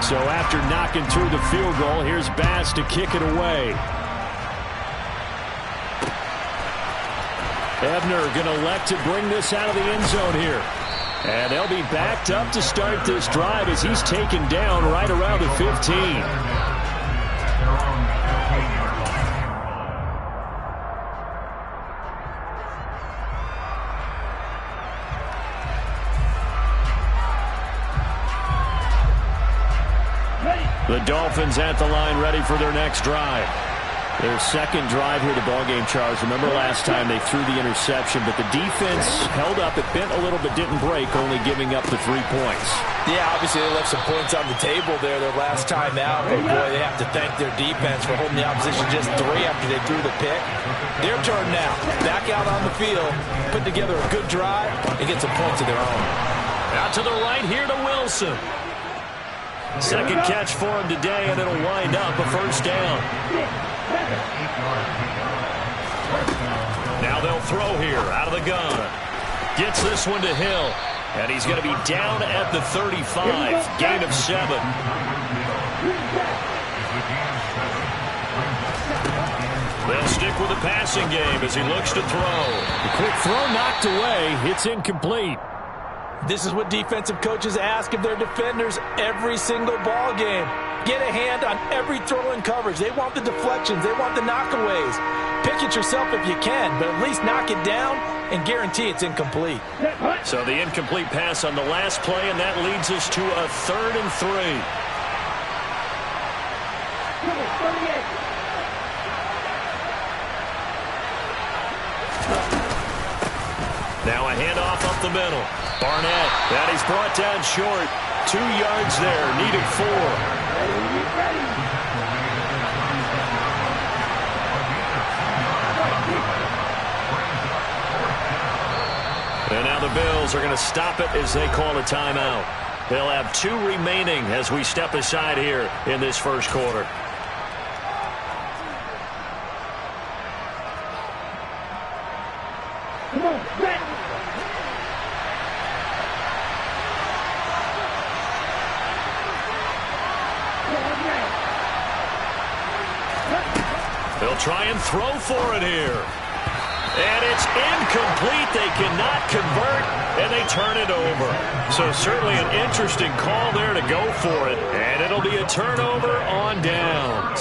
So after knocking through the field goal, here's Bass to kick it away. Ebner going to elect to bring this out of the end zone here. And they'll be backed up to start this drive as he's taken down right around the 15. The Dolphins at the line ready for their next drive. Their second drive here, the ballgame, Charles. Remember last time they threw the interception, but the defense held up. It bent a little but didn't break, only giving up the 3 points. Yeah, obviously they left some points on the table there their last time out. But, boy, they have to thank their defense for holding the opposition just 3 after they threw the pick. Their turn now. Back out on the field, put together a good drive, and get some points of their own. Out to the right here to Wilson. Second catch for him today, and it'll wind up a first down. Now they'll throw here out of the gun. Gets this one to Hill. And he's going to be down at the 35. Gain of 7. They'll stick with the passing game as he looks to throw. The quick throw knocked away. It's incomplete. This is what defensive coaches ask of their defenders every single ball game. Get a hand on every throw in coverage. They want the deflections. They want the knockaways. Pick it yourself if you can, but at least knock it down and guarantee it's incomplete. So the incomplete pass on the last play, and that leads us to a 3rd and 3. Now a handoff up the middle. Barnett, that he's brought down short. 2 yards there, needed 4. And now the Bills are going to stop it as they call a timeout. They'll have 2 remaining as we step aside here in this first quarter. They'll try and throw for it here. And it's incomplete. They cannot convert, and they turn it over. So certainly an interesting call there to go for it. And it'll be a turnover on downs.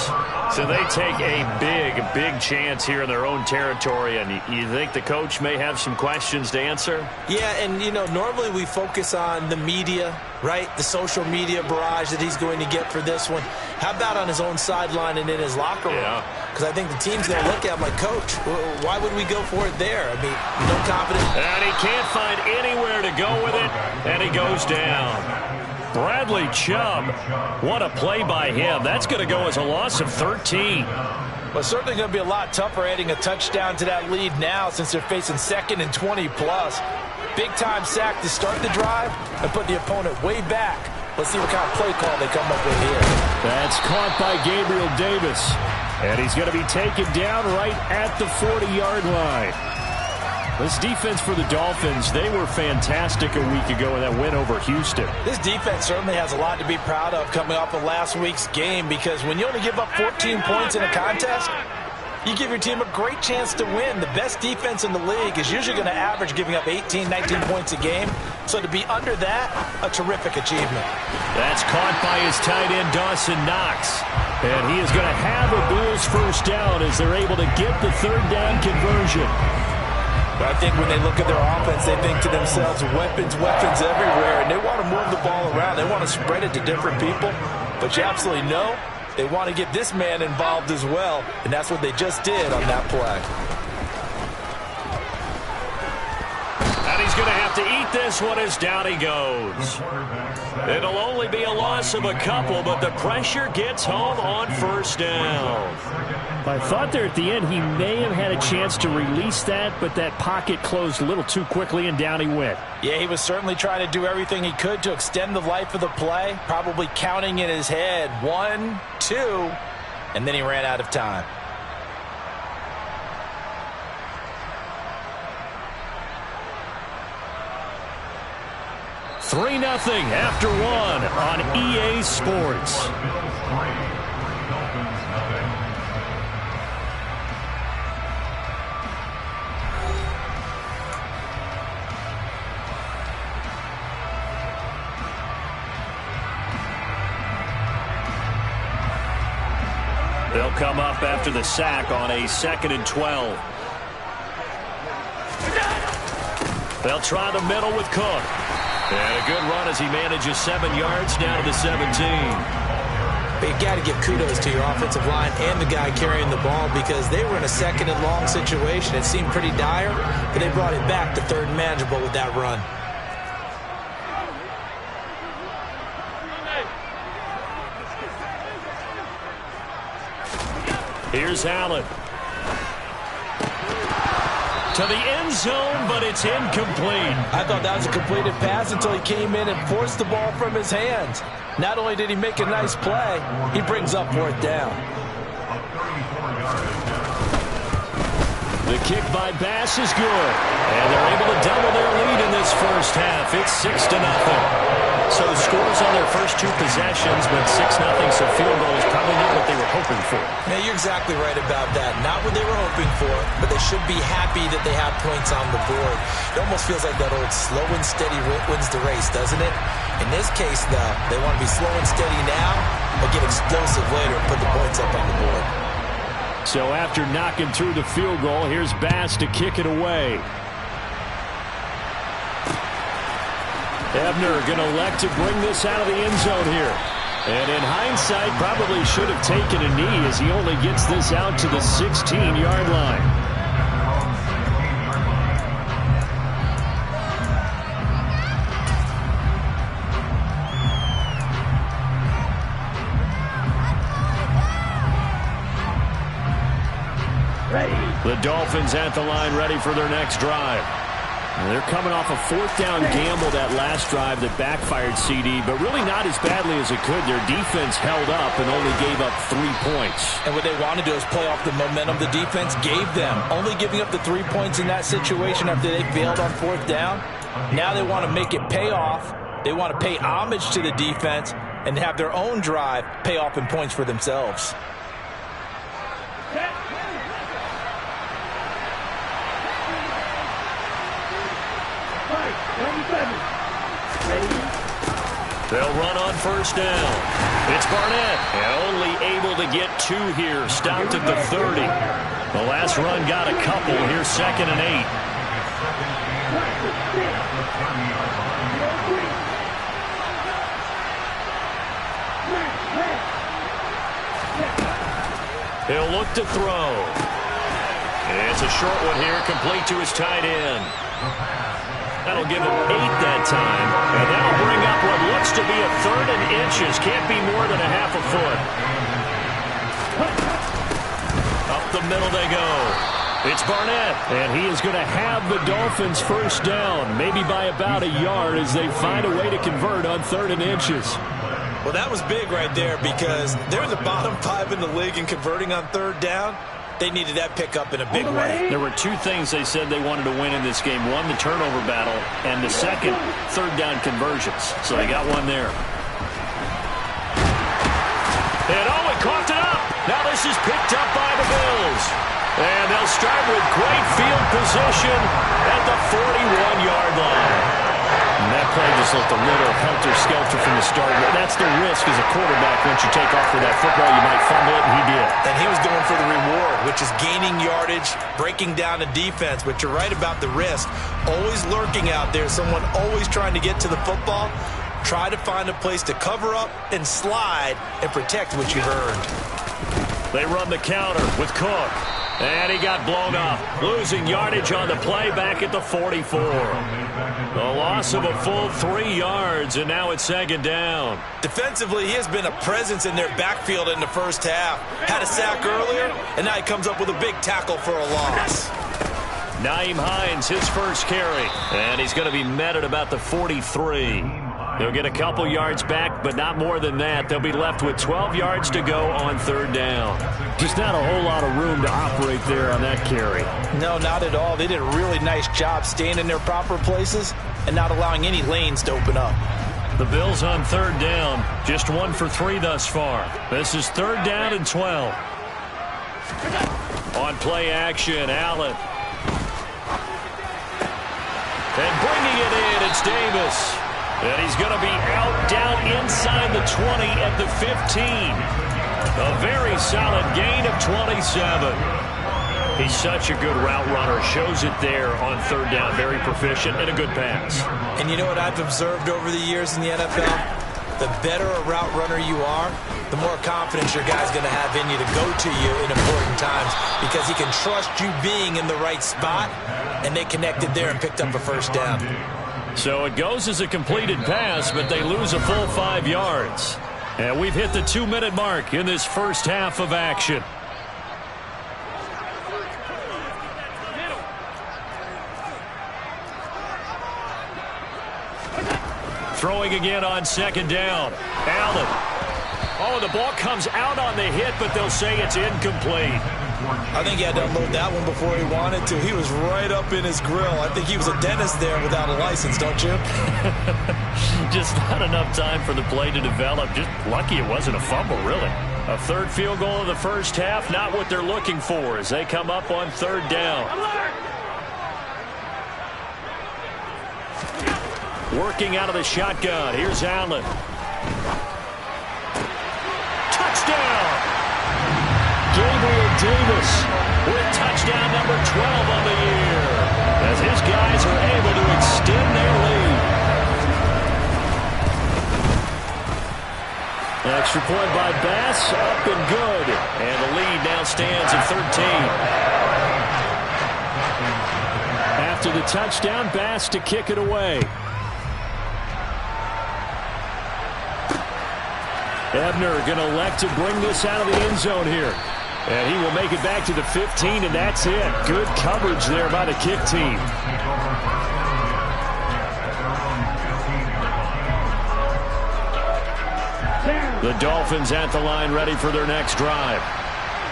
So they take a big chance here in their own territory. And you think the coach may have some questions to answer? Yeah, and, you know, normally we focus on the media, right? The social media barrage that he's going to get for this one. How about on his own sideline and in his locker room? Yeah. Because I think the team's going to look at him like, Coach, why would we go for it there? I mean, no confidence. And he can't find anywhere to go with it, and he goes down. Bradley Chubb, what a play by him. That's going to go as a loss of 13. Well, it's certainly going to be a lot tougher adding a touchdown to that lead now since they're facing 2nd and 20+. Big-time sack to start the drive and put the opponent way back. Let's see what kind of play call they come up with here. That's caught by Gabriel Davis. And he's going to be taken down right at the 40-yard line. This defense for the Dolphins, they were fantastic a week ago in that win over Houston. This defense certainly has a lot to be proud of coming off of last week's game, because when you only give up 14 points in a contest, you give your team a great chance to win. The best defense in the league is usually going to average giving up 18, 19 points a game. So to be under that, a terrific achievement. That's caught by his tight end, Dawson Knox. And he is going to have a Bills first down as they're able to get the 3rd down conversion. But I think when they look at their offense, they think to themselves, weapons everywhere. And they want to move the ball around. They want to spread it to different people. But you absolutely know they want to get this man involved as well. And that's what they just did on that play. And he's going to have to eat this one as down he goes. It'll only be a loss of a couple, but the pressure gets home on first down. I thought there at the end he may have had a chance to release that, but that pocket closed a little too quickly, and down he went. Yeah, he was certainly trying to do everything he could to extend the life of the play, probably counting in his head 1, 2, and then he ran out of time. 3-0 after one on EA Sports. They'll come up after the sack on a 2nd and 12. They'll try the middle with Cook. And a good run as he manages 7 yards down to the 17. But you got to give kudos to your offensive line and the guy carrying the ball because they were in a 2nd and long situation. It seemed pretty dire, but they brought it back to 3rd and manageable with that run. Here's Allen. To the end zone, but it's incomplete. I thought that was a completed pass until he came in and forced the ball from his hands. Not only did he make a nice play, he brings up 4th down. The kick by Bass is good. And they're able to double their lead in this first half. It's 6-0. So scores on their first 2 possessions, but 6-0, so field goal is probably not what they were hoping for. Yeah, you're exactly right about that. Not what they were hoping for, but they should be happy that they have points on the board. It almost feels like that old slow and steady wins the race, doesn't it? In this case, though, they want to be slow and steady now, but get explosive later and put the points up on the board. So after knocking through the field goal, here's Bass to kick it away. Ebner going to elect to bring this out of the end zone here. And in hindsight, probably should have taken a knee as he only gets this out to the 16-yard line. The Dolphins at the line ready for their next drive. They're coming off a 4th down gamble that last drive that backfired CD, but really not as badly as it could. Their defense held up and only gave up 3 points. And what they want to do is play off the momentum the defense gave them. Only giving up the 3 points in that situation after they failed on 4th down. Now they want to make it pay off. They want to pay homage to the defense and have their own drive pay off in points for themselves. They'll run on 1st down. It's Barnett, and only able to get 2 here. Stopped at the 30. The last run got a couple. Here's 2nd and 8. He'll look to throw. It's a short one here, complete to his tight end. That'll give him 8 that time, and that'll bring up what looks to be a 3rd and inches. Can't be more than a half a foot. Up the middle they go. It's Barnett, and he is going to have the Dolphins 1st down, maybe by about a yard as they find a way to convert on 3rd and inches. Well, that was big right there because they're the bottom 5 in the league in converting on 3rd down. They needed that pickup in a big way. There were 2 things they said they wanted to win in this game. One, the turnover battle, and the second, 3rd down conversions. So they got one there. And oh, it coughed it up. Now this is picked up by the Bills. And they'll start with great field position at the 41-yard line. And that play just looked a little helter-skelter from the start. That's the risk as a quarterback. Once you take off with that football, you might fumble it, and he did. And he was going for the reward, which is gaining yardage, breaking down a defense. But you're right about the risk. Always lurking out there, someone always trying to get to the football. Try to find a place to cover up and slide and protect what you've earned. They run the counter with Cook. And he got blown up, losing yardage on the play back at the 44. The loss of a full 3 yards, and now it's 2nd down. Defensively, he has been a presence in their backfield in the first half. Had a sack earlier, and now he comes up with a big tackle for a loss. Nyheim Hines, his first carry, and he's going to be met at about the 43. They'll get a couple yards back, but not more than that. They'll be left with 12 yards to go on 3rd down. Just not a whole lot of room to operate there on that carry. No, not at all. They did a really nice job staying in their proper places and not allowing any lanes to open up. The Bills on third down. Just 1 for 3 thus far. This is third down and 12. On play action, Allen. And bringing it in, it's Davis. And he's going to be out down inside the 20 at the 15. A very solid gain of 27. He's such a good route runner. Shows it there on third down. Very proficient and a good pass. And you know what I've observed over the years in the NFL? The better a route runner you are, the more confidence your guy's going to have in you to go to you in important times because he can trust you being in the right spot, and they connected there and picked up a first down. So it goes as a completed pass, but they lose a full 5 yards. And we've hit the 2-minute mark in this first half of action. Throwing again on second down. Allen. Oh, the ball comes out on the hit, but they'll say it's incomplete. I think he had to unload that one before he wanted to. He was right up in his grill. I think he was a dentist there without a license, don't you? Just not enough time for the play to develop. Just lucky it wasn't a fumble, really. A third field goal of the first half, not what they're looking for as they come up on third down. Working out of the shotgun. Here's Allen. Touchdown! Gabriel Davis with touchdown number 12 on the year as his guys are able to extend their lead. Extra point by Bass, up and good. And the lead now stands at 13. After the touchdown, Bass to kick it away. Ebner going to elect to bring this out of the end zone here. And he will make it back to the 15, and that's it. Good coverage there by the kick team. The Dolphins at the line ready for their next drive.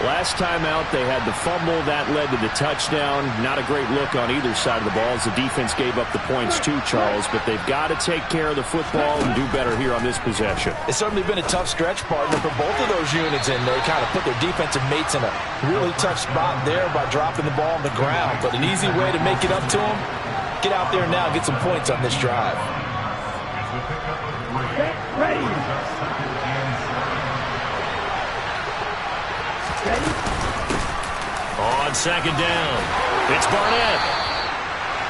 Last time out, they had the fumble. That led to the touchdown. Not a great look on either side of the ball as the defense gave up the points too, Charles. But they've got to take care of the football and do better here on this possession. It's certainly been a tough stretch, partner, for both of those units, and they kind of put their defensive mates in a really tough spot there by dropping the ball on the ground. But an easy way to make it up to them, get out there now and get some points on this drive. Ready. On second down, it's Barnett.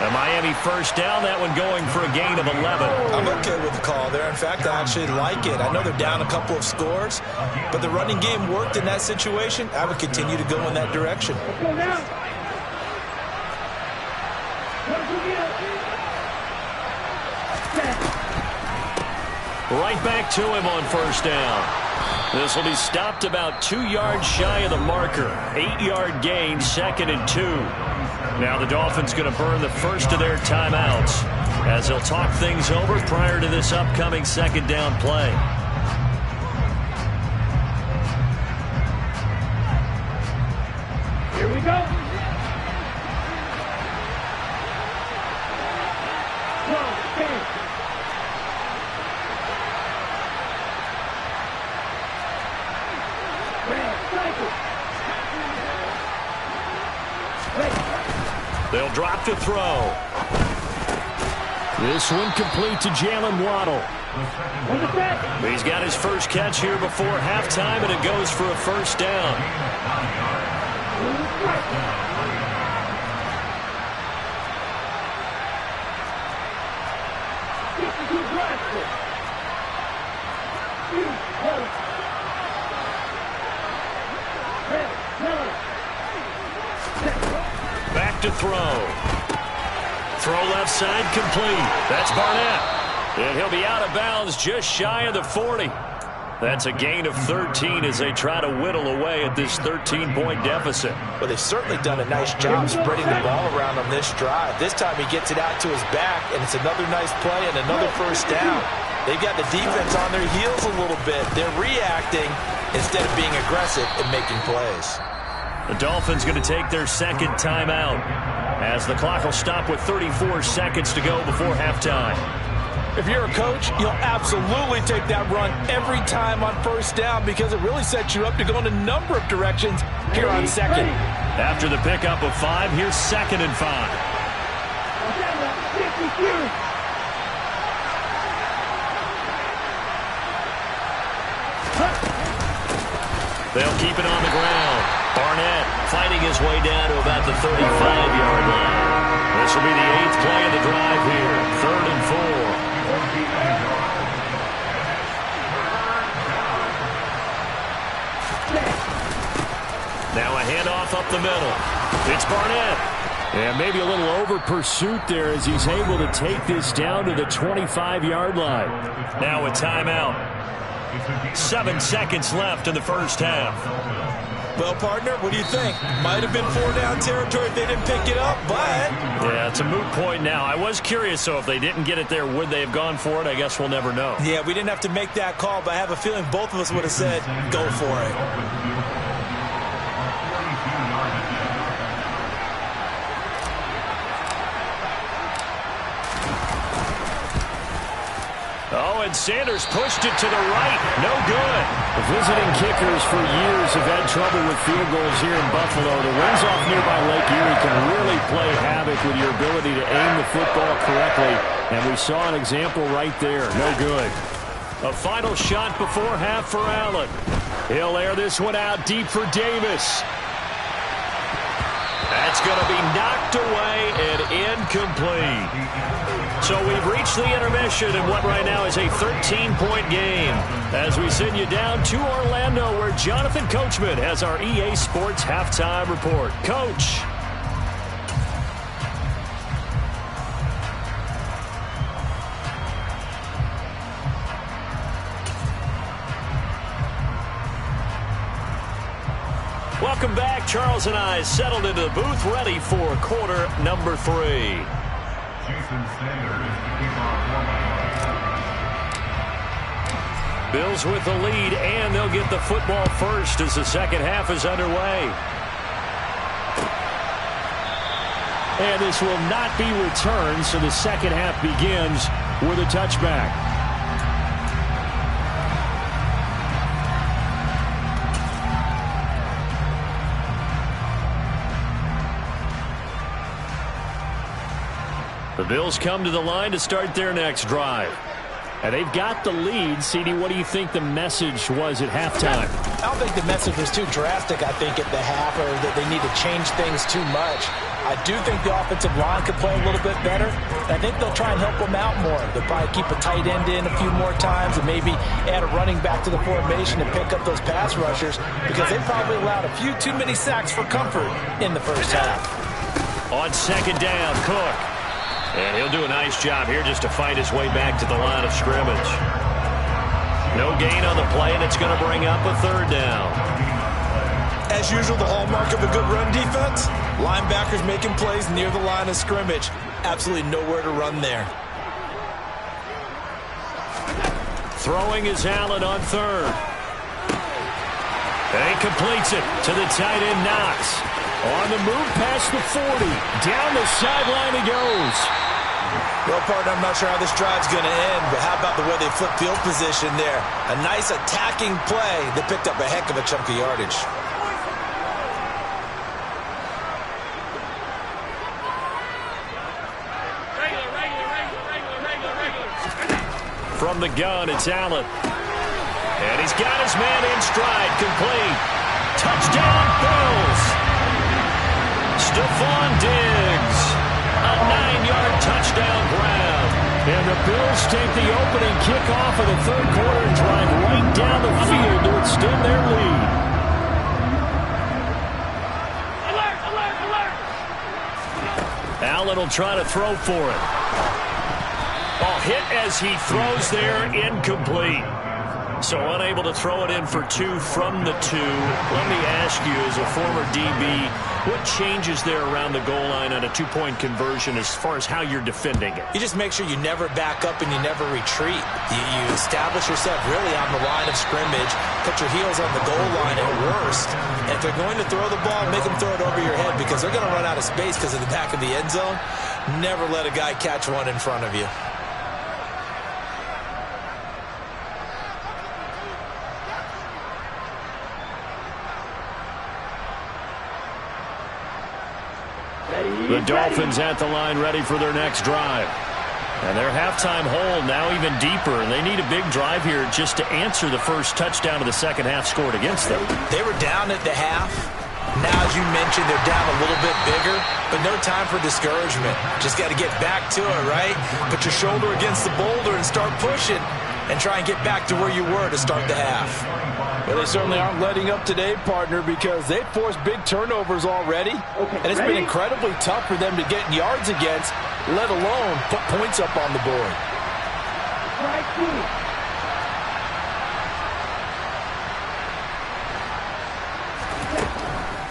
A Miami first down, that one going for a gain of 11. I'm okay with the call there. In fact, I actually like it. I know they're down a couple of scores, but the running game worked in that situation. I would continue to go in that direction. Right back to him on first down. This will be stopped about 2 yards shy of the marker. 8-yard gain, 2nd and 2. Now the Dolphins going to burn the first of their timeouts as they'll talk things over prior to this upcoming second down play. Here we go. They'll drop to throw. This one complete to Jalen Waddle. He's got his first catch here before halftime, and it goes for a first down. Back to throw. Throw left side complete. That's Barnett. And he'll be out of bounds just shy of the 40. That's a gain of 13 as they try to whittle away at this 13-point deficit. Well, they've certainly done a nice job spreading the ball around on this drive. This time he gets it out to his back, and it's another nice play and another first down. They've got the defense on their heels a little bit. They're reacting instead of being aggressive and making plays. The Dolphins going to take their second timeout as the clock will stop with 34 seconds to go before halftime. If you're a coach, you'll absolutely take that run every time on first down because it really sets you up to go in a number of directions here on second. After the pickup of 5, here's 2nd and 5. They'll keep it on the ground. Barnett fighting his way down to about the 35-yard line. This will be the 8th play of the drive here. 3rd and 4. Now a handoff up the middle. It's Barnett. And maybe a little over pursuit there as he's able to take this down to the 25-yard line. Now a timeout. 7 seconds left in the first half. Well, partner, what do you think? Might have been 4-down territory if they didn't pick it up, but... Yeah, it's a moot point now. I was curious, so if they didn't get it there, would they have gone for it? I guess we'll never know. Yeah, we didn't have to make that call, but I have a feeling both of us would have said, go for it. Oh, and Sanders pushed it to the right. No good. The visiting kickers for years have had trouble with field goals here in Buffalo. The wings off nearby Lake Erie can really play havoc with your ability to aim the football correctly. And we saw an example right there. No good. A final shot before half for Allen. He'll air this one out deep for Davis. That's going to be knocked away and incomplete. So we've reached the intermission in what right now is a 13-point game as we send you down to Orlando where Jonathan Coachman has our EA Sports halftime report. Coach. Welcome back. Charles and I settled into the booth ready for quarter number 3. Bills with the lead, and they'll get the football first as the second half is underway. And this will not be returned, so the second half begins with a touchback. The Bills come to the line to start their next drive. And they've got the lead. CD, what do you think the message was at halftime? I don't think the message was too drastic, I think, at the half, or that they need to change things too much. I do think the offensive line could play a little bit better. I think they'll try and help them out more. They'll probably keep a tight end in a few more times and maybe add a running back to the formation and pick up those pass rushers because they probably allowed a few too many sacks for comfort in the first half. On second down, Cook. And he'll do a nice job here just to fight his way back to the line of scrimmage. No gain on the play, and it's going to bring up a 3rd down. As usual, the hallmark of a good run defense, linebackers making plays near the line of scrimmage. Absolutely nowhere to run there. Throwing is Allen on 3rd. And he completes it to the tight end, Knox. On the move past the 40. Down the sideline he goes. Well, partner, I'm not sure how this drive's going to end, but how about the way they flip field position there? A nice attacking play that picked up a heck of a chunk of yardage. From the gun, it's Allen. And he's got his man in stride, complete. Touchdown, Bills. Stephon Diggs. A 9-yard touchdown grab. And the Bills take the opening kickoff of the 3rd quarter and drive right down the field to extend their lead. Alert, alert, alert. Allen will try to throw for it. Oh, hit as he throws there, incomplete. So unable to throw it in for 2 from the 2. Let me ask you, as a former DB, What changes there around the goal line on a two-point conversion as far as how you're defending it? You just make sure you never back up and you never retreat. You establish yourself really on the line of scrimmage, put your heels on the goal line at worst. And if they're going to throw the ball, make them throw it over your head because they're going to run out of space because of the back of the end zone. Never let a guy catch one in front of you. The Dolphins at the line ready for their next drive. And their halftime hole now even deeper. And they need a big drive here just to answer the first touchdown of the second half scored against them. They were down at the half. Now, as you mentioned, they're down a little bit bigger, but no time for discouragement. Just got to get back to it, right? Put your shoulder against the boulder and start pushing and try and get back to where you were to start the half. Well, they certainly aren't letting up today, partner, because they've forced big turnovers already, and it's been incredibly tough for them to get yards against, let alone put points up on the board.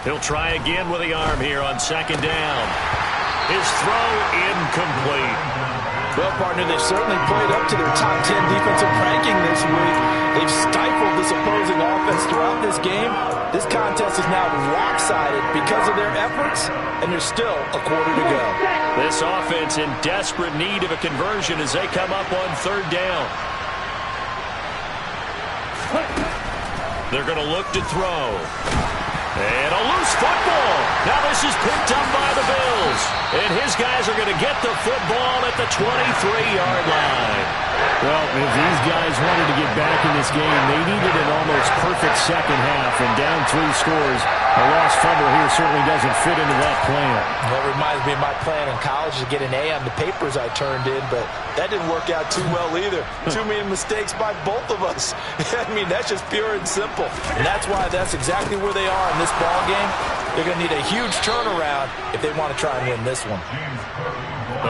He'll try again with the arm here on second down. His throw incomplete. Well, partner, they've certainly played up to their top 10 defensive ranking this week. They've stifled this opposing offense throughout this game. This contest is now lopsided because of their efforts, and there's still a quarter to go. This offense in desperate need of a conversion as they come up on third down. They're going to look to throw. And a loose football. Now this is picked up by the Bills. And his guys are going to get the football at the 23-yard line. Well, if these guys wanted to get back in this game, they needed an almost perfect second half. And down 3 scores, a lost fumble here certainly doesn't fit into that plan. That reminds me of my plan in college to get an A on the papers I turned in, but that didn't work out too well either. Too many mistakes by both of us. I mean, that's just pure and simple. And that's why that's exactly where they are in this ball game. They're going to need a huge turnaround if they want to try and win this one.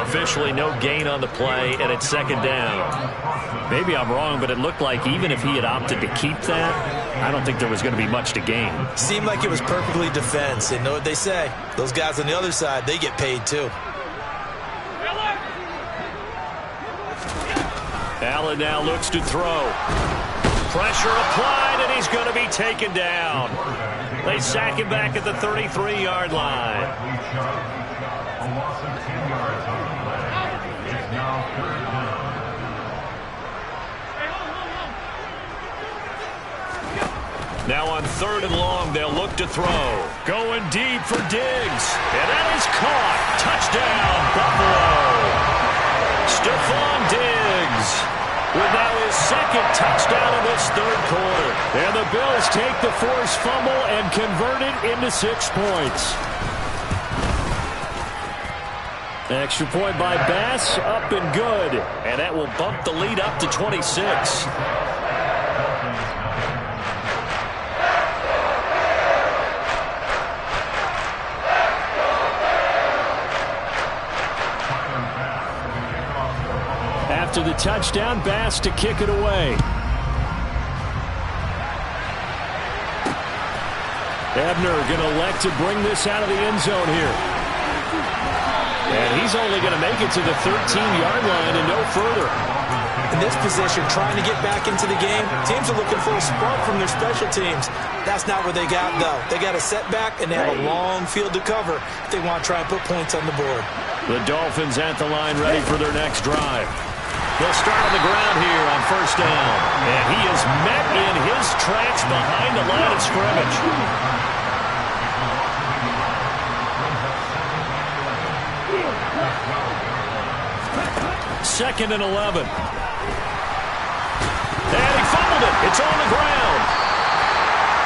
Officially no gain on the play, and it's second down. Maybe I'm wrong, but it looked like even if he had opted to keep that, I don't think there was going to be much to gain. Seemed like it was perfectly defense. And know what they say? Those guys on the other side, they get paid too. Allen now looks to throw. Pressure applied, and he's going to be taken down. They sack him back at the 33-yard line. Now on third and long, they'll look to throw. Going deep for Diggs. And that is caught. Touchdown, Buffalo. Stephon Diggs with now his second touchdown of this third quarter. And the Bills take the forced fumble and convert it into 6 points. Extra point by Bass, up and good. And that will bump the lead up to 26. After the touchdown, Bass to kick it away. Ebner going to elect to bring this out of the end zone here. And he's only going to make it to the 13-yard line and no further. In this position, trying to get back into the game, teams are looking for a spark from their special teams. That's not what they got, though. They got a setback, and they have a long field to cover if they want to try and put points on the board. The Dolphins at the line ready for their next drive. They'll start on the ground here on first down. And he is met in his tracks behind the line of scrimmage. Second and 11. And he fumbled it. It's on the ground.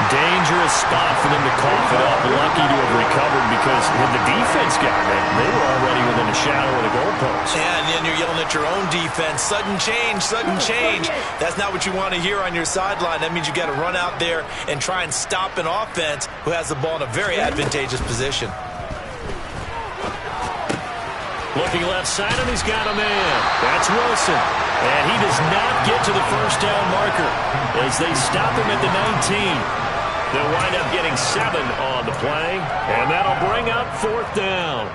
Dangerous spot for them to cough it up. Lucky to have recovered because when the defense got it, they were already within a shadow of the goalpost. Yeah, and then you're yelling at your own defense. Sudden change, sudden change. That's not what you want to hear on your sideline. That means you got to run out there and try and stop an offense who has the ball in a very advantageous position. Looking left side, and he's got a man. That's Wilson. And he does not get to the first down marker as they stop him at the 19. They'll wind up getting 7 on the play, and that'll bring up 4th down.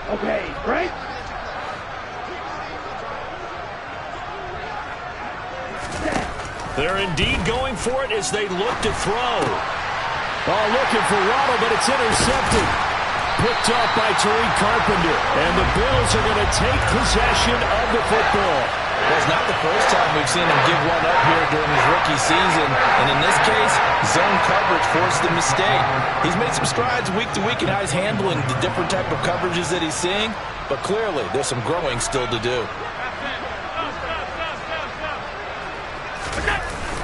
Okay, right? They're indeed going for it as they look to throw. Oh, looking for Waddle, but it's intercepted. Picked up by Tariq Carpenter. And the Bills are going to take possession of the football. Well, it's not the first time we've seen him give one up here during his rookie season. And in this case, zone coverage forced the mistake. He's made some strides week to week in how he's handling the different type of coverages that he's seeing. But clearly, there's some growing still to do.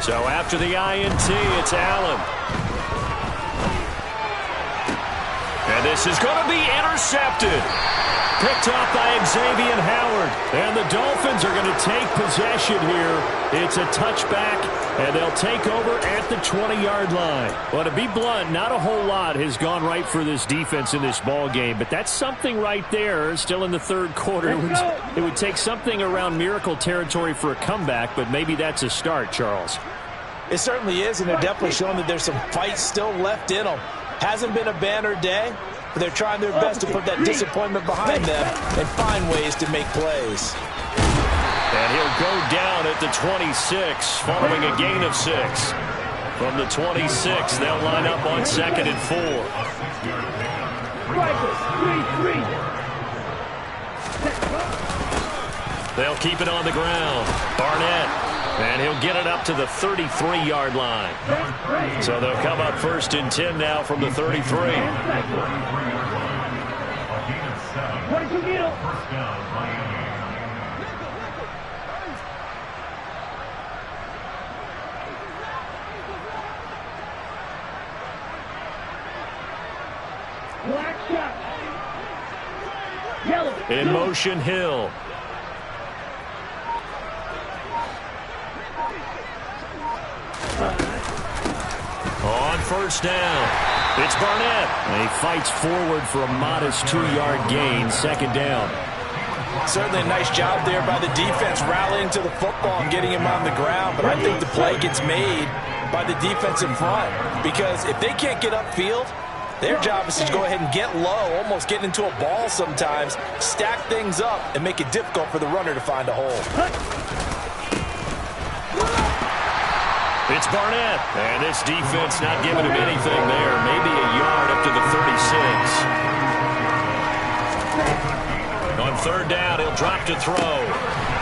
So after the INT, it's Allen. And this is going to be intercepted. Picked off by Xavier Howard. And the Dolphins are going to take possession here. It's a touchback, and they'll take over at the 20-yard line. Well, to be blunt, not a whole lot has gone right for this defense in this ball game, but that's something right there. Still in the 3rd quarter. It would take something around miracle territory for a comeback, but maybe that's a start, Charles. It certainly is, and they're definitely showing that there's some fight still left in them. Hasn't been a banner day, but they're trying their best to put that disappointment behind them and find ways to make plays. And he'll go down at the 26, following a gain of 6. From the 26, they'll line up on 2nd and 4. They'll keep it on the ground. Barnett. And he'll get it up to the 33-yard line. So they'll come up 1st and 10 now from the 33. Black shot. Yellow. In motion, Hill. On 1st down, it's Barnett. And he fights forward for a modest 2-yard gain, 2nd down. Certainly a nice job there by the defense rallying to the football and getting him on the ground, but I think the play gets made by the defensive front because if they can't get upfield, their job is to go ahead and get low, almost get into a ball sometimes, stack things up, and make it difficult for the runner to find a hole. It's Barnett, and this defense not giving him anything there. Maybe a yard up to the 36. On 3rd down, he'll drop to throw.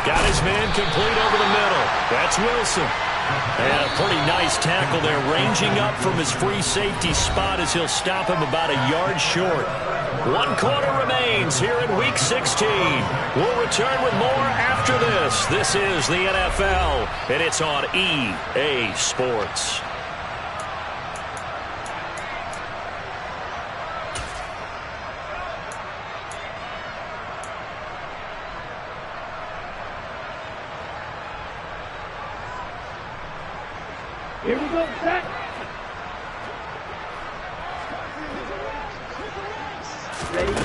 Got his man complete over the middle. That's Wilson. And a pretty nice tackle there, ranging up from his free safety spot as he'll stop him about a yard short. 1 quarter remains here in Week 16. We'll return with more after this. This is the NFL, and it's on EA Sports. Here we go, set. Ready?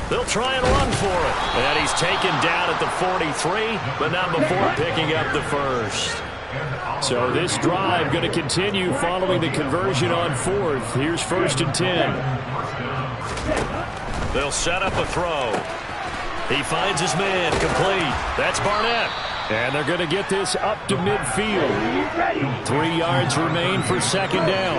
They'll try and run for it. And he's taken down at the 43, but not before picking up the 1st. So this drive going to continue following the conversion on 4th. Here's 1st and 10. They'll set up a throw. He finds his man complete. That's Barnett. And they're going to get this up to midfield. 3 yards remain for 2nd down.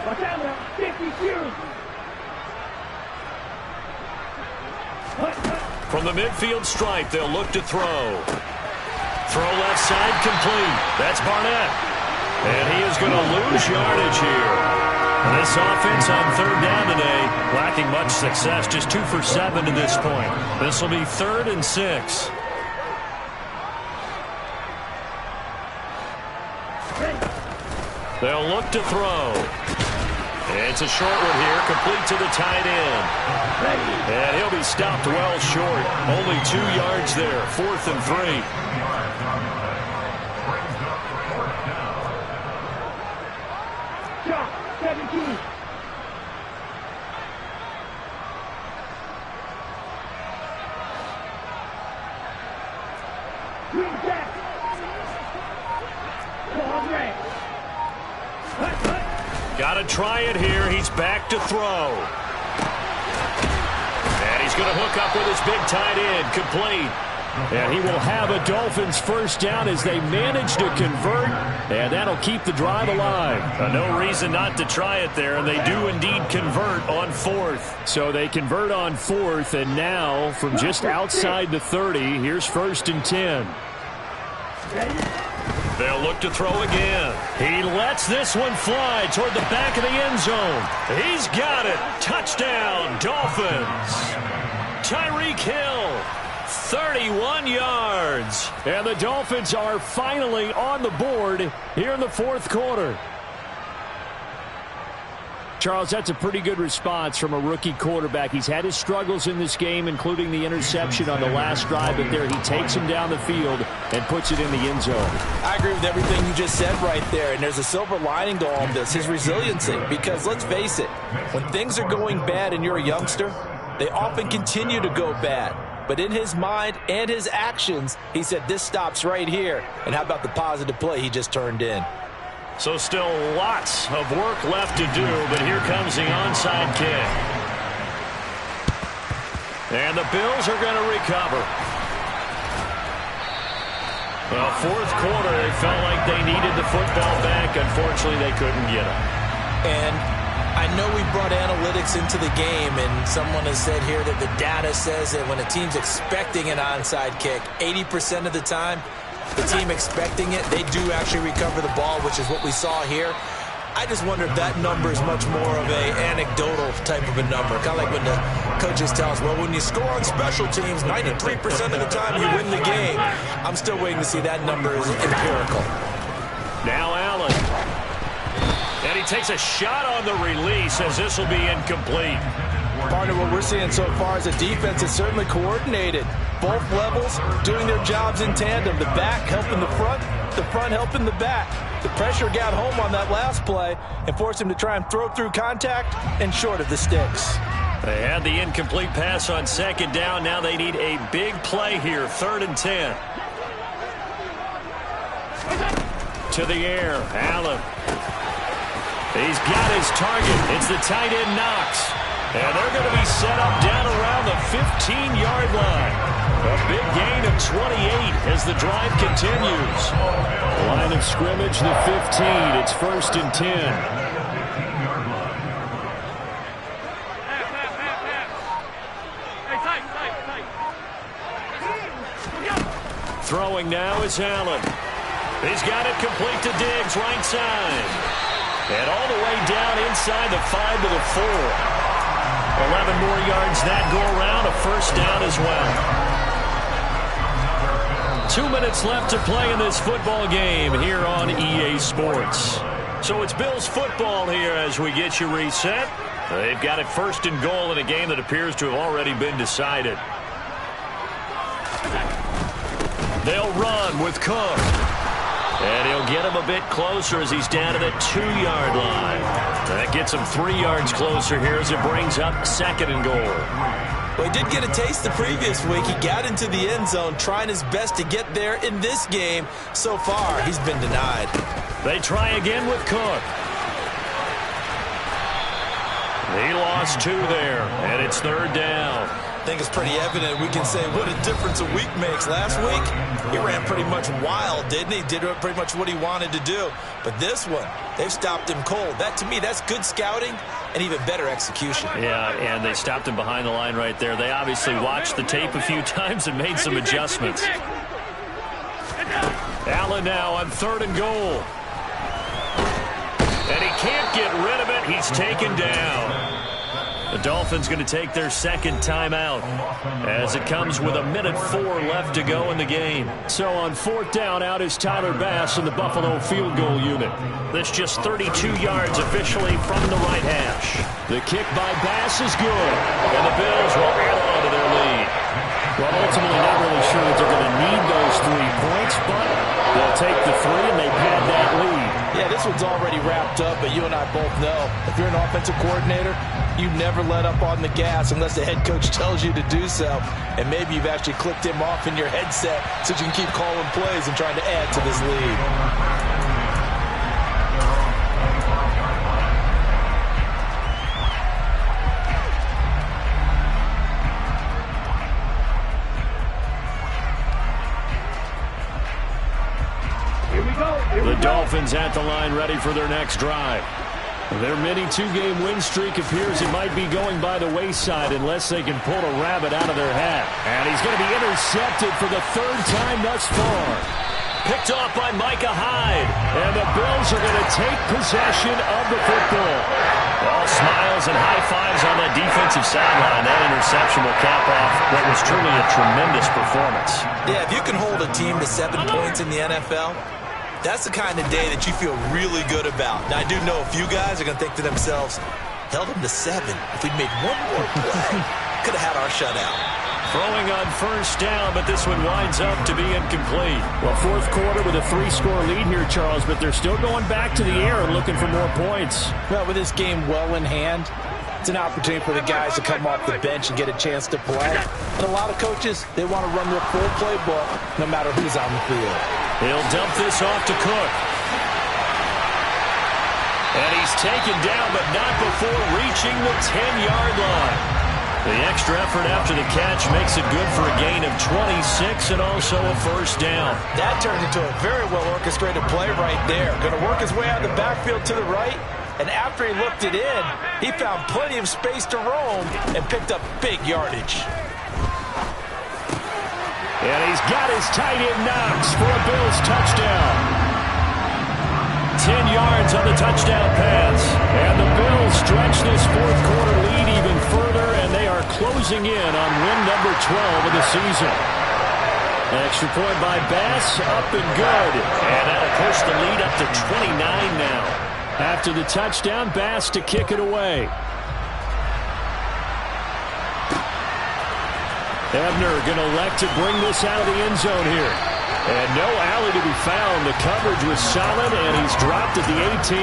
Watch out now. 52. From the midfield stripe, they'll look to throw. Throw left side complete. That's Barnett. And he is going to lose yardage here. This offense on 3rd down today, lacking much success, just 2 for 7 to this point. This will be 3rd and 6. They'll look to throw. It's a short one here, complete to the tight end. And he'll be stopped well short. Only 2 yards there, 4th and 3. Got to try it here. He's back to throw. And he's going to hook up with his big tight end. Complete. And he will have a Dolphins first down as they manage to convert, and that'll keep the drive alive. No reason not to try it there, and they do indeed convert on fourth. So they convert on fourth, and now from just outside the 30, here's 1st and 10. They'll look to throw again. He lets this one fly toward the back of the end zone. He's got it. Touchdown, Dolphins. Tyreek Hill. 31 yards. And the Dolphins are finally on the board here in the fourth quarter. Charles, that's a pretty good response from a rookie quarterback. He's had his struggles in this game, including the interception on the last drive, but there he takes him down the field and puts it in the end zone. I agree with everything you just said right there, and there's a silver lining to all of this, his resiliency, because let's face it, when things are going bad and you're a youngster, they often continue to go bad. But in his mind and his actions, he said, this stops right here. And how about the positive play he just turned in? So still lots of work left to do, but here comes the onside kick. And the Bills are going to recover. Well, fourth quarter, they felt like they needed the football back. Unfortunately, they couldn't get it. And I know we brought analytics into the game, and someone has said here that the data says that when a team's expecting an onside kick, 80% of the time, the team expecting it, they do actually recover the ball, which is what we saw here. I just wonder if that number is much more of a anecdotal type of a number. Kind of like when the coaches tell us, well, when you score on special teams, 93% of the time you win the game. I'm still waiting to see that number is empirical. Now Allen. And he takes a shot on the release as this will be incomplete. Partner, what we're seeing so far is a defense that's certainly coordinated. Both levels doing their jobs in tandem. The back helping the front helping the back. The pressure got home on that last play and forced him to try and throw through contact and short of the sticks. They had the incomplete pass on second down. Now they need a big play here, 3rd and 10. To the air, Allen. He's got his target. It's the tight end Knox. And they're going to be set up down around the 15-yard line. A big gain of 28 as the drive continues. Line of scrimmage, the 15. It's 1st and 10. Throwing now is Allen. He's got it complete to Diggs, right side. And all the way down inside the 5 to the 4. 11 more yards that go around, a first down as well. 2 minutes left to play in this football game here on EA Sports. So it's Bills football here as we get you reset. They've got it 1st and goal in a game that appears to have already been decided. They'll run with Cook. And he'll get him a bit closer as he's down to the 2-yard line. That gets him 3 yards closer here as it brings up 2nd and goal. Well, he did get a taste the previous week. He got into the end zone trying his best to get there in this game. So far, he's been denied. They try again with Cook. He lost 2 there, and it's 3rd down. I think it's pretty evident. We can say what a difference a week makes. Last week, he ran pretty much wild, didn't he? Did pretty much what he wanted to do. But this one, they've stopped him cold. That, to me, that's good scouting and even better execution. Yeah, and they stopped him behind the line right there. They obviously watched the tape a few times and made some adjustments. Allen now on 3rd and goal. And he can't get rid of it. He's taken down. The Dolphins going to take their 2nd timeout as it comes with 1:04 left to go in the game. So on 4th down, out is Tyler Bass in the Buffalo field goal unit. This just 32 yards officially from the right hash. The kick by Bass is good. And the Bills will add on to their lead. Well, ultimately not really sure that they're going to need those 3 points, but they'll take the 3 and they pad that lead. Yeah, this one's already wrapped up, but you and I both know if you're an offensive coordinator, you never let up on the gas unless the head coach tells you to do so. And maybe you've actually clicked him off in your headset so you can keep calling plays and trying to add to this lead. The Dolphins at the line ready for their next drive. Their mini two-game win streak appears it might be going by the wayside unless they can pull a rabbit out of their hat. And he's going to be intercepted for the third time thus far. Picked off by Micah Hyde. And the Bills are going to take possession of the football. All smiles and high fives on that defensive sideline. That interception will cap off what was truly a tremendous performance. Yeah, if you can hold a team to 7 points in the NFL, that's the kind of day that you feel really good about. Now, I do know a few guys are going to think to themselves, held them to 7. If we'd made one more play, could have had our shutout. Throwing on first down, but this one winds up to be incomplete. Well, fourth quarter with a 3-score lead here, Charles, but they're still going back to the air and looking for more points. Well, with this game well in hand, it's an opportunity for the guys to come off the bench and get a chance to play. And a lot of coaches, they want to run their full playbook no matter who's on the field. He'll dump this off to Cook. And he's taken down, but not before reaching the 10-yard line. The extra effort after the catch makes it good for a gain of 26 and also a first down. That turned into a very well-orchestrated play right there. Going to work his way out of the backfield to the right. And after he looked it in, he found plenty of space to roam and picked up big yardage. And he's got his tight end Knox for a Bills touchdown. 10 yards on the touchdown pass. And the Bills stretch this fourth quarter lead even further, and they are closing in on win number 12 of the season. Extra point by Bass, up and good. And that'll push the lead up to 29 now. After the touchdown, Bass to kick it away. Ebner going to elect to bring this out of the end zone here. And no alley to be found. The coverage was solid, and he's dropped at the 18.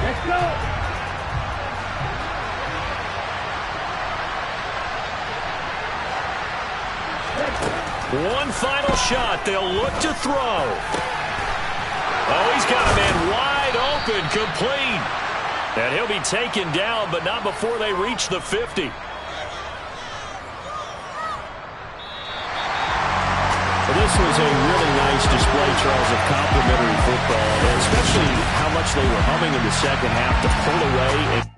Let's go. One final shot. They'll look to throw. Oh, he's got a man wide open, complete. And he'll be taken down, but not before they reach the 50. Well, this was a really nice display, Charles, of complimentary football, and especially how much they were humming in the second half to pull away and